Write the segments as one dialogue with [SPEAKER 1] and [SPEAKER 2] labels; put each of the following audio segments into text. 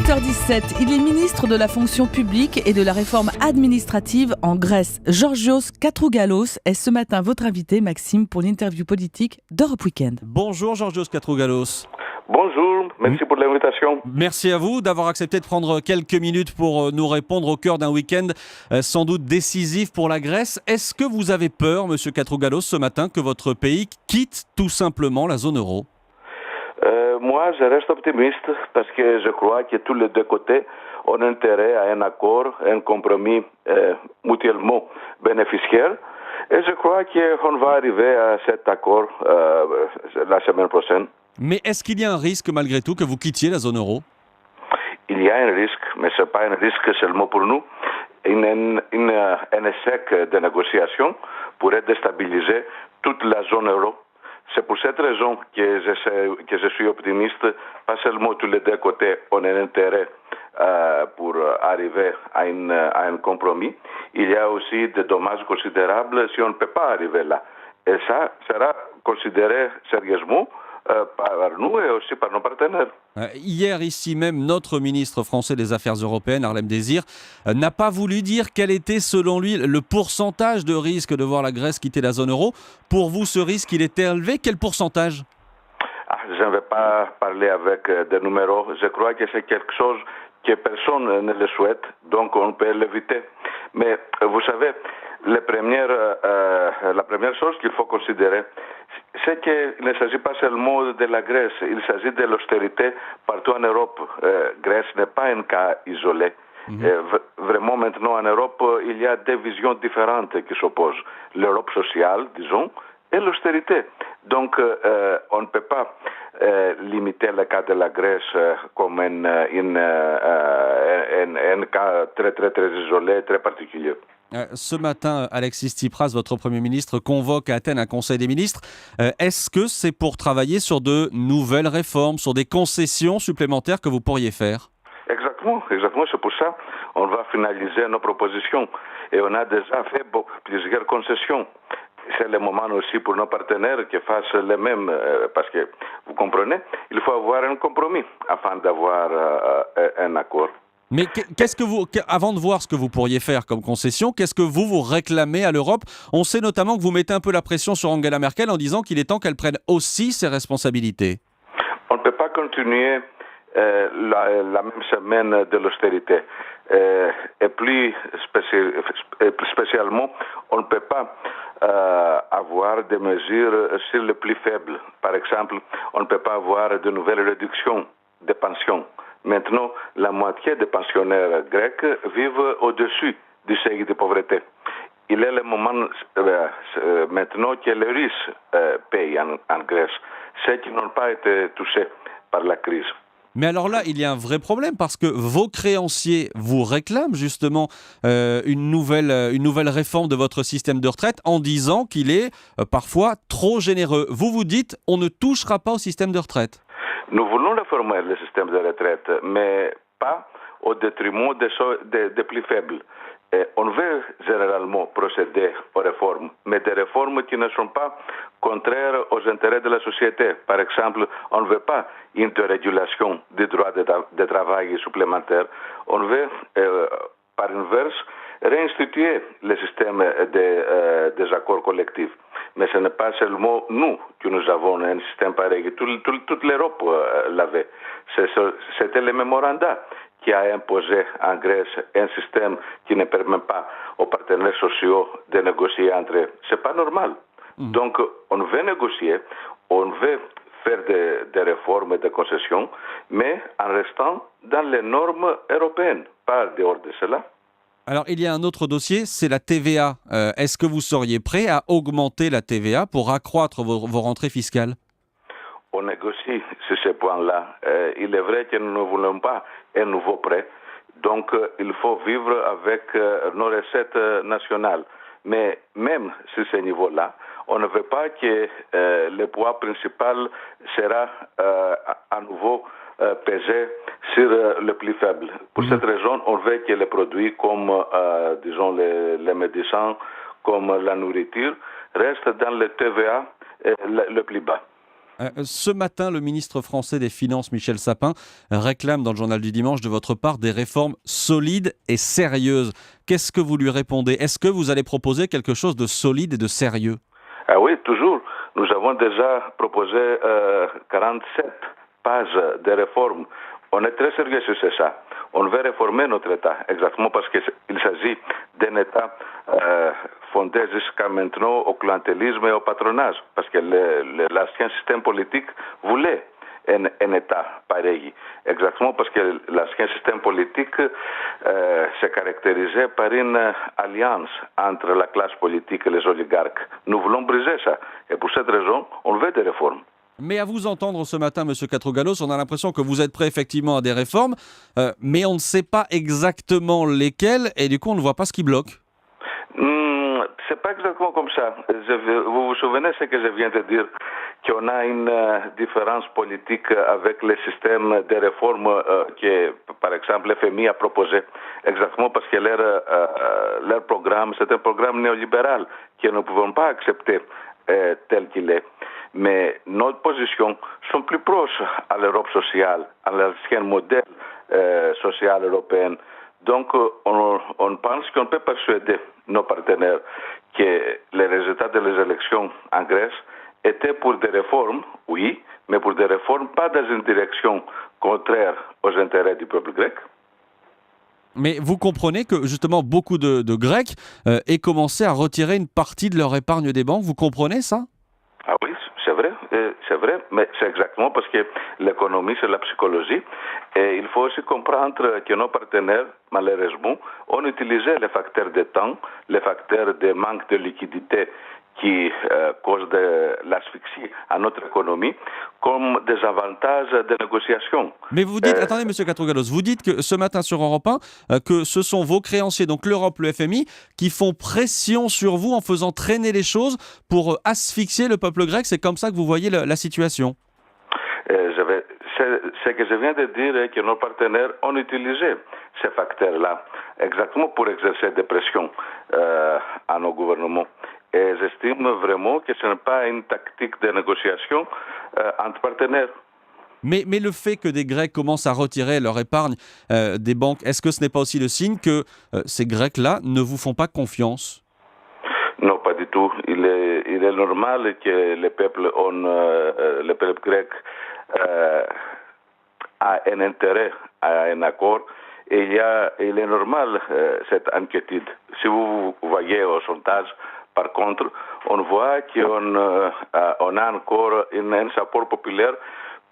[SPEAKER 1] 8h17, il est ministre de la fonction publique et de la réforme administrative en Grèce. Georgios Katrougalos est ce matin votre invité, Maxime, pour l'interview politique d'Europe Weekend.
[SPEAKER 2] Bonjour Georgios Katrougalos.
[SPEAKER 3] Bonjour, merci pour l'invitation.
[SPEAKER 2] Merci à vous d'avoir accepté de prendre quelques minutes pour nous répondre au cœur d'un week-end sans doute décisif pour la Grèce. Est-ce que vous avez peur, monsieur Katrougalos, ce matin, que votre pays quitte tout simplement la zone euro ?
[SPEAKER 3] Moi, je reste optimiste parce que je crois que tous les deux côtés ont intérêt à un accord, un compromis mutuellement bénéficiaire. Et je crois qu'on va arriver à cet accord la semaine prochaine.
[SPEAKER 2] Mais est-ce qu'il y a un risque malgré tout que vous quittiez la zone euro ?
[SPEAKER 3] Il y a un risque, mais ce n'est pas un risque seulement pour nous. Un échec de négociation pourrait déstabiliser toute la zone euro. C'est pour cette raison que je suis optimiste. Pas seulement tous les deux côtés ont un intérêt pour arriver à un compromis. Il y a aussi des dommages considérables si on ne peut pas arriver là. Et ça sera considéré sérieusement par nous et aussi par nos partenaires.
[SPEAKER 2] Hier, ici même, notre ministre français des Affaires européennes, Harlem Désir, n'a pas voulu dire quel était, selon lui, le pourcentage de risque de voir la Grèce quitter la zone euro. Pour vous, ce risque, il était élevé. Quel pourcentage ?
[SPEAKER 3] Je ne vais pas parler avec des numéros. Je crois que c'est quelque chose que personne ne le souhaite, donc on peut l'éviter. Mais vous savez, la première chose qu'il faut considérer, c'est qu'il ne s'agit pas seulement de la Grèce, il s'agit de l'austérité partout en Europe. Grèce n'est pas un cas isolé. Vraiment, maintenant, en Europe, il y a des visions différentes qui s'opposent. L'Europe sociale, disons, et l'austérité. Donc, on ne peut pas limiter le cas de la Grèce comme un cas très, très, très isolé, très particulier.
[SPEAKER 2] Ce matin, Alexis Tsipras, votre Premier ministre, convoque à Athènes un Conseil des ministres. Est-ce que c'est pour travailler sur de nouvelles réformes, sur des concessions supplémentaires que vous pourriez faire ?
[SPEAKER 3] Exactement. C'est pour ça qu'on va finaliser nos propositions. Et on a déjà fait plusieurs concessions. C'est le moment aussi pour nos partenaires qui fassent les mêmes, parce que, vous comprenez, il faut avoir un compromis afin d'avoir un accord.
[SPEAKER 2] Mais avant de voir ce que vous pourriez faire comme concession, qu'est-ce que vous réclamez à l'Europe ? On sait notamment que vous mettez un peu la pression sur Angela Merkel en disant qu'il est temps qu'elle prenne aussi ses responsabilités.
[SPEAKER 3] On ne peut pas continuer la même semaine de l'austérité. Et plus spécialement, on ne peut pas avoir des mesures sur les plus faibles. Par exemple, on ne peut pas avoir de nouvelles réductions des pensions. Maintenant, la moitié des pensionnaires grecs vivent au-dessus du seuil de pauvreté. Il est le moment maintenant que les riches payent en Grèce, ceux qui n'ont pas été touchés par la crise.
[SPEAKER 2] Mais alors là, il y a un vrai problème parce que vos créanciers vous réclament justement une nouvelle réforme de votre système de retraite en disant qu'il est parfois trop généreux. Vous vous dites, on ne touchera pas au système de retraite.
[SPEAKER 3] Nous voulons réformer le système de retraite, mais pas au détriment des plus faibles. Et on veut généralement procéder aux réformes, mais des réformes qui ne sont pas contraires aux intérêts de la société. Par exemple, on ne veut pas une dérégulation des droits de travail supplémentaires. On veut, par inverse, réinstituer le système des accords collectifs. Mais ce n'est pas seulement nous que nous avons un système pareil. Toute l'Europe l'avait. C'était le mémoranda qui a imposé en Grèce un système qui ne permet pas aux partenaires sociaux de négocier entre eux. Ce n'est pas normal. Donc, on veut négocier, on veut faire des réformes et des concessions, mais en restant dans les normes européennes, pas dehors de cela.
[SPEAKER 2] Alors, il y a un autre dossier, c'est la TVA. Est-ce que vous seriez prêt à augmenter la TVA pour accroître vos rentrées fiscales ?
[SPEAKER 3] On négocie sur ce point-là. Il est vrai que nous ne voulons pas un nouveau prêt. Donc, il faut vivre avec nos recettes nationales. Mais même sur ce niveau-là, on ne veut pas que le poids principal sera à nouveau pesé sur le plus faible. Pour cette raison, on veut que les produits comme, disons, les médecins, comme la nourriture, restent dans le TVA le plus bas.
[SPEAKER 2] Ce matin, le ministre français des Finances, Michel Sapin, réclame dans le journal du dimanche de votre part des réformes solides et sérieuses. Qu'est-ce que vous lui répondez? Est-ce que vous allez proposer quelque chose de solide et de sérieux?
[SPEAKER 3] Ah oui, toujours. Nous avons déjà proposé 47 pages de réformes. On est très sérieux sur ça. On veut réformer notre État, exactement parce qu'il s'agit d'un État fondé jusqu'à maintenant au clientélisme et au patronage, parce que l'ancien système politique voulait un État pareil. Exactement parce que l'ancien système politique se caractérisait par une alliance entre la classe politique et les oligarques. Nous voulons briser ça. Et pour cette raison, on veut des réformes.
[SPEAKER 2] Mais à vous entendre ce matin, M. Katrougalos, on a l'impression que vous êtes prêt effectivement à des réformes, mais on ne sait pas exactement lesquelles, et du coup on ne voit pas ce qui bloque.
[SPEAKER 3] C'est pas exactement comme ça. Vous vous souvenez ce que je viens de dire, qu'on a une différence politique avec le système de réformes que, par exemple, l'FMI a proposé, exactement parce que leur programme, c'est un programme néolibéral que nous ne pouvons pas accepter tel qu'il est. Mais nos positions sont plus proches à l'Europe sociale, à l'ancien modèle social européen. Donc, on pense qu'on peut persuader nos partenaires que les résultats des élections en Grèce étaient pour des réformes, oui, mais pour des réformes pas dans une direction contraire aux intérêts du peuple grec.
[SPEAKER 2] Mais vous comprenez que justement beaucoup de Grecs aient commencé à retirer une partie de leur épargne des banques. Vous comprenez ça?
[SPEAKER 3] Ah oui, c'est vrai, mais c'est exactement parce que l'économie, c'est la psychologie. Et il faut aussi comprendre que nos partenaires, malheureusement, ont utilisé les facteurs de temps, les facteurs de manque de liquidité qui causent de l'asphyxie à notre économie, comme des avantages de négociation.
[SPEAKER 2] Mais vous dites, attendez, M. Katrougalos, vous dites que ce matin sur Europe 1, que ce sont vos créanciers, donc l'Europe, le FMI, qui font pression sur vous en faisant traîner les choses pour asphyxier le peuple grec. C'est comme ça que vous voyez la situation?
[SPEAKER 3] Ce que je viens de dire est que nos partenaires ont utilisé ces facteurs-là exactement pour exercer des pressions à nos gouvernements. Et j'estime vraiment que ce n'est pas une tactique de négociation entre partenaires.
[SPEAKER 2] Mais le fait que des Grecs commencent à retirer leur épargne des banques, est-ce que ce n'est pas aussi le signe que ces Grecs-là ne vous font pas confiance?
[SPEAKER 3] Non, pas du tout. Il est normal que le peuple grec a un intérêt à un accord. Et il est normal cette inquiétude. Si vous voyez au sondage, par contre, on voit qu'on a encore un support populaire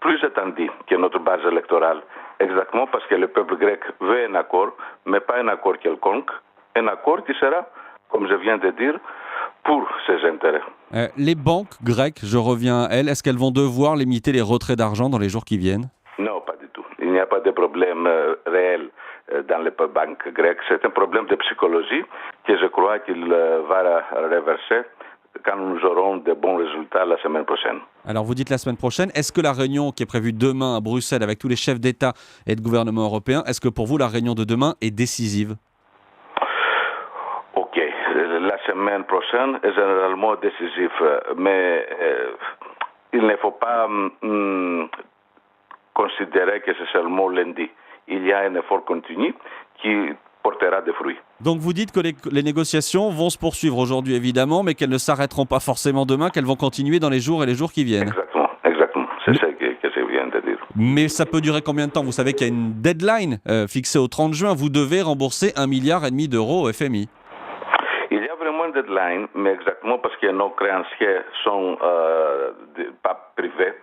[SPEAKER 3] plus étendu que notre base électorale. Exactement parce que le peuple grec veut un accord, mais pas un accord quelconque. Un accord qui sera, comme je viens de dire, pour ses intérêts.
[SPEAKER 2] Les banques grecques, je reviens à elles, est-ce qu'elles vont devoir limiter les retraits d'argent dans les jours qui viennent?
[SPEAKER 3] Non, pas du tout. Il n'y a pas de problème réel dans les banques grecques. C'est un problème de psychologie que je crois qu'il va reverser quand nous aurons de bons résultats la semaine prochaine.
[SPEAKER 2] Alors vous dites la semaine prochaine, est-ce que la réunion qui est prévue demain à Bruxelles avec tous les chefs d'État et de gouvernement européens, est-ce que pour vous la réunion de demain est décisive?
[SPEAKER 3] Ok, la semaine prochaine est généralement décisive, mais il ne faut pas considérer que c'est seulement lundi. Il y a un effort continu qui portera des fruits.
[SPEAKER 2] Donc vous dites que les négociations vont se poursuivre aujourd'hui évidemment, mais qu'elles ne s'arrêteront pas forcément demain, qu'elles vont continuer dans les jours qui viennent.
[SPEAKER 3] Exactement. C'est ça que je viens de dire.
[SPEAKER 2] Mais ça peut durer combien de temps? Vous savez qu'il y a une deadline fixée au 30 juin. Vous devez rembourser 1,5 milliard d'euros au FMI.
[SPEAKER 3] Il y a vraiment une deadline, mais exactement parce que nos créanciers sont pas privés.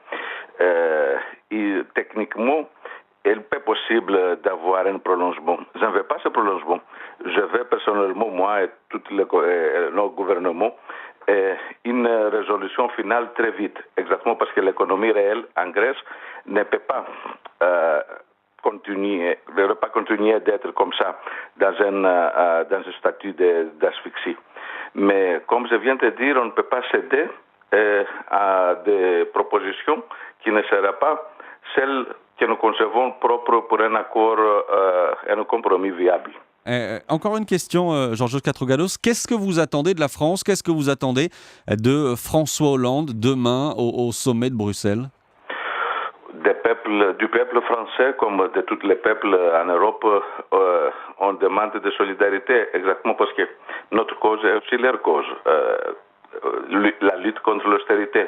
[SPEAKER 3] Techniquement, il est possible d'avoir un prolongement. Je ne veux pas ce prolongement. Je veux personnellement, moi et tout nos gouvernements, une résolution finale très vite. Exactement parce que l'économie réelle en Grèce ne peut pas continuer d'être comme ça dans un statut d'asphyxie. Mais comme je viens de dire, on ne peut pas céder à des propositions qui ne seraient pas celles que nous concevons propres pour un accord, un compromis viable.
[SPEAKER 2] Encore une question, Georgios Katrougalos. Qu'est-ce que vous attendez de la France? Qu'est-ce que vous attendez de François Hollande demain au sommet de Bruxelles?
[SPEAKER 3] Du peuple français, comme de tous les peuples en Europe, on demande de solidarité, exactement parce que notre cause est aussi leur cause, la lutte contre l'austérité.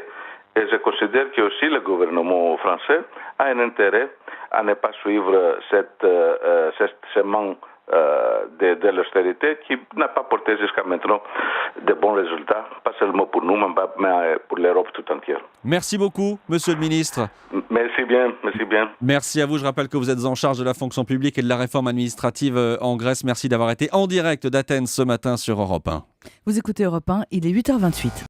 [SPEAKER 3] Et je considère que aussi le gouvernement français a un intérêt à ne pas suivre cette chemin de l'austérité qui n'a pas porté jusqu'à maintenant de bons résultats, pas seulement pour nous, mais pour l'Europe tout entière.
[SPEAKER 2] Merci beaucoup, Monsieur le Ministre.
[SPEAKER 3] Merci bien, merci bien.
[SPEAKER 2] Merci à vous. Je rappelle que vous êtes en charge de la fonction publique et de la réforme administrative en Grèce. Merci d'avoir été en direct d'Athènes ce matin sur Europe 1.
[SPEAKER 1] Vous écoutez Europe 1, il est 8h28.